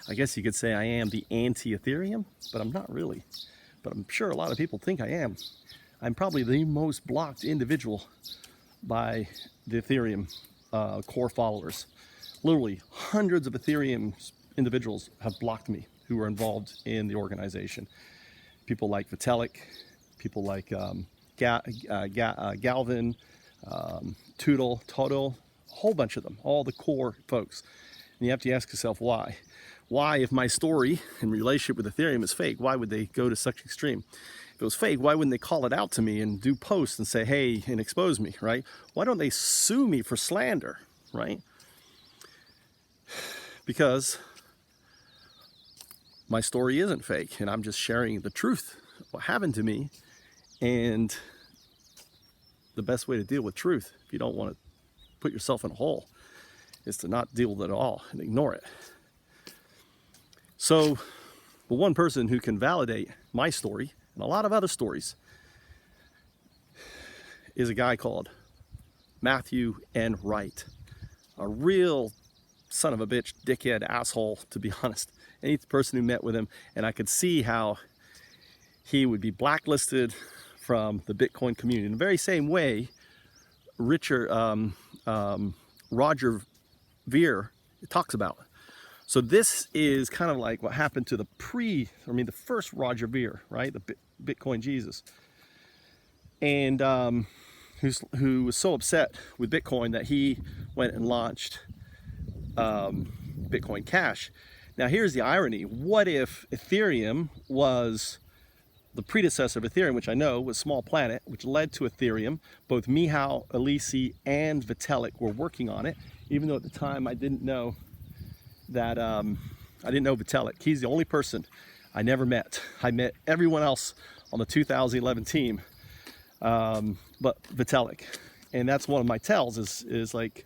I guess you could say I am the anti-Ethereum, but I'm not really. But I'm sure a lot of people think I am. I'm probably the most blocked individual by the Ethereum core followers. Literally hundreds of Ethereum individuals have blocked me who are involved in the organization. People like Vitalik, people like Galvin, Toodle, a whole bunch of them, all the core folks. And you have to ask yourself why. Why, if my story in relationship with Ethereum is fake, why would they go to such extreme? If it was fake, why wouldn't they call it out to me and do posts and say, hey, and expose me, right? Why don't they sue me for slander, right? Because my story isn't fake, and I'm just sharing the truth of what happened to me. And the best way to deal with truth, if you don't want to put yourself in a hole, is to not deal with it at all and ignore it. So the one person who can validate my story and a lot of other stories is a guy called MatthewNWright, a real son of a bitch, dickhead, asshole, to be honest. Any person who met with him, and I could see how he would be blacklisted from the Bitcoin community in the very same way Roger Ver talks about. So this is kind of like what happened to the first Roger Ver, right? The Bitcoin Jesus. And who was so upset with Bitcoin that he went and launched Bitcoin Cash. Now here's the irony. What if Ethereum was the predecessor of Ethereum, which I know was Small Planet, which led to Ethereum? Both Michal, Alisi, and Vitalik were working on it, even though at the time I didn't know that, I didn't know Vitalik. He's the only person I never met. I met everyone else on the 2011 team, but Vitalik. And that's one of my tells is like,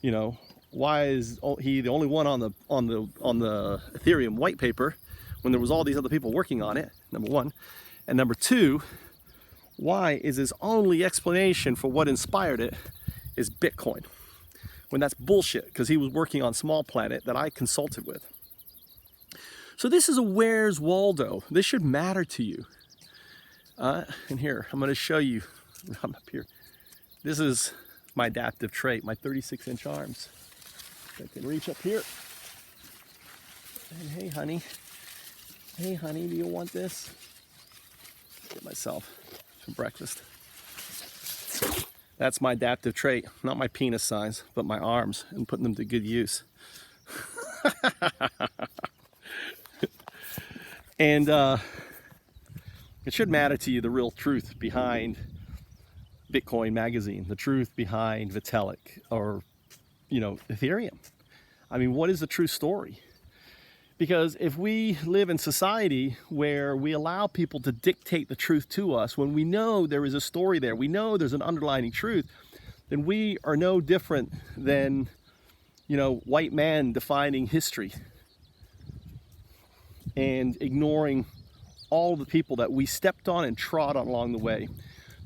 you know, why is he the only one on the Ethereum white paper when there was all these other people working on it? Number one. And number two, why is his only explanation for what inspired it is Bitcoin, when that's bullshit, because he was working on Small Planet that I consulted with. So this is a Where's Waldo. This should matter to you. And here, I'm going to show you. I'm up here. This is my adaptive trait, my 36-inch arms. I can reach up here. And hey, honey. Hey, honey, do you want this? Get myself some breakfast. That's my adaptive trait. Not my penis size, but my arms, and putting them to good use. And it should matter to you the real truth behind Bitcoin Magazine, the truth behind Vitalik, or, you know, Ethereum. I mean, what is the true story? Because if we live in society where we allow people to dictate the truth to us, when we know there is a story there, we know there's an underlying truth, then we are no different than, you know, white man defining history and ignoring all the people that we stepped on and trod on along the way.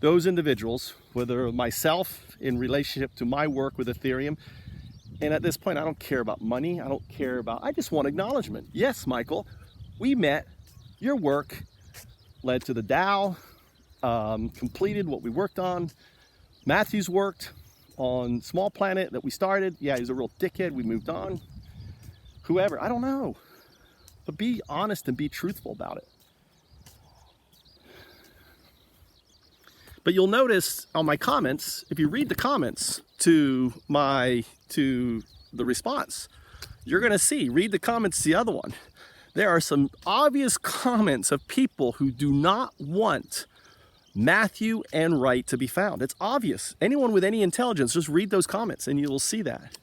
Those individuals, whether myself in relationship to my work with Ethereum, and at this point, I don't care about money. I just want acknowledgement. Yes, Michael, we met. Your work led to the DAO, completed what we worked on. Matthew's worked on Small Planet that we started. Yeah, he's a real dickhead. We moved on. Whoever, I don't know. But be honest and be truthful about it. But you'll notice on my comments, if you read the comments to the response, you're going to see, read the comments to the other one. There are some obvious comments of people who do not want MatthewNWright to be found. It's obvious. Anyone with any intelligence, just read those comments and you will see that.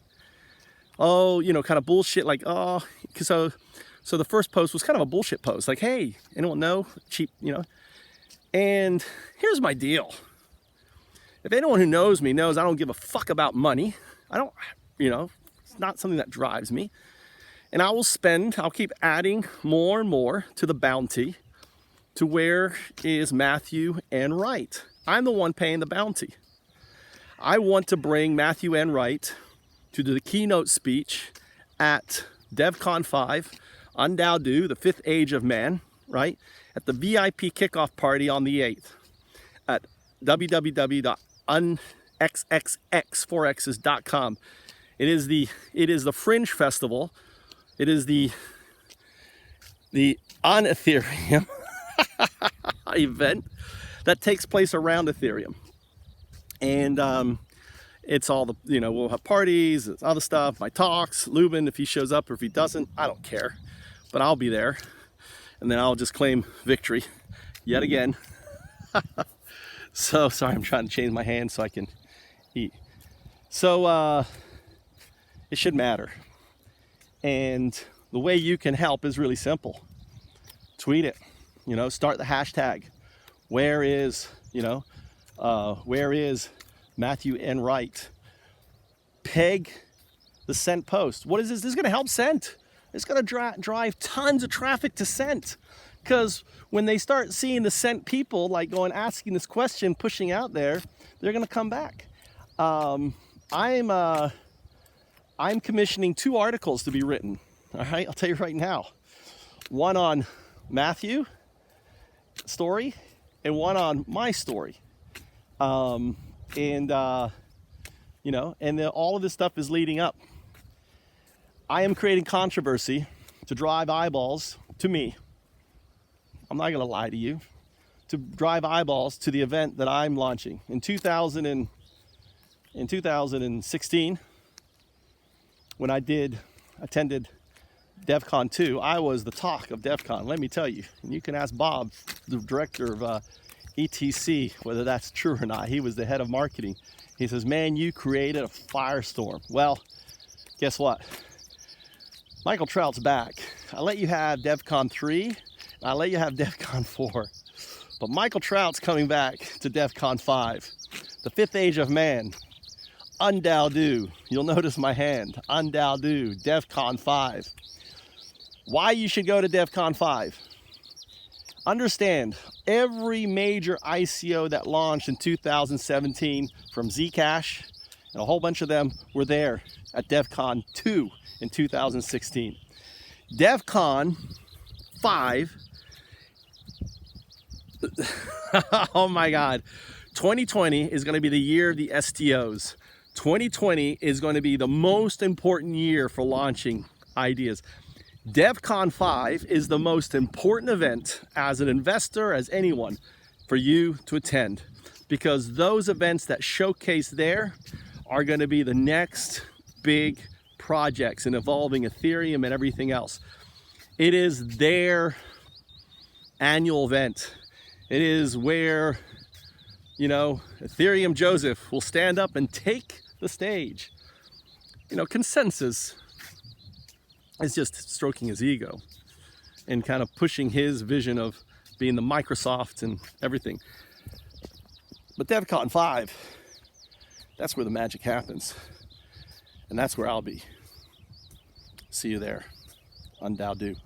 Oh, you know, kind of bullshit, like, oh, so the first post was kind of a bullshit post, like, hey, anyone know? Cheap, you know. And here's my deal. If anyone who knows me knows I don't give a fuck about money. I don't, you know, it's not something that drives me. And I'll keep adding more and more to the bounty to where is MatthewNWright. I'm the one paying the bounty. I want to bring MatthewNWright to the keynote speech at DevCon 5, UNDAO, the fifth age of man, right? At the VIP kickoff party on the 8th at www.unxxx4x's.com. It is the Fringe Festival. It is the on Ethereum event that takes place around Ethereum. And it's all the, we'll have parties, other stuff, my talks, Lubin, if he shows up or if he doesn't, I don't care. But I'll be there. And then I'll just claim victory yet again. So, sorry, I'm trying to change my hand so I can eat. So, it should matter. And the way you can help is really simple. Tweet it, start the hashtag. Where is MatthewNWright? Peg the Cent post. What is this? This is going to help Cent. It's going to drive tons of traffic to Cent. Because when they start seeing the Cent people like going asking this question, pushing out there, they're going to come back. I'm commissioning 2 articles to be written. All right, I'll tell you right now. One on Matthew story and one on my story. All of this stuff is leading up. I am creating controversy to drive eyeballs to me. I'm not going to lie to you. To drive eyeballs to the event that I'm launching. In 2016, when I attended DevCon 2, I was the talk of DevCon, let me tell you. And you can ask Bob, the director of ETC, whether that's true or not. He was the head of marketing. He says, man, you created a firestorm. Well, guess what? Michael Trout's back. I let you have DevCon 3, I let you have DevCon 4. But Michael Trout's coming back to DevCon 5. The fifth age of man. UNDAO. You'll notice my hand. UNDAO. DevCon 5. Why you should go to DevCon 5. Understand, every major ICO that launched in 2017 from Zcash, and a whole bunch of them were there at DevCon 2 in 2016. DevCon 5, oh my God, 2020 is going to be the year of the STOs. 2020 is going to be the most important year for launching ideas. DevCon 5 is the most important event as an investor, as anyone, for you to attend, because those events that showcase there are going to be the next big projects in evolving Ethereum and everything else. It is their annual event. It is where, Ethereum Joseph will stand up and take the stage. Consensus is just stroking his ego and kind of pushing his vision of being the Microsoft and everything. But DevCon 5, that's where the magic happens. And that's where I'll be. See you there. UNDAO.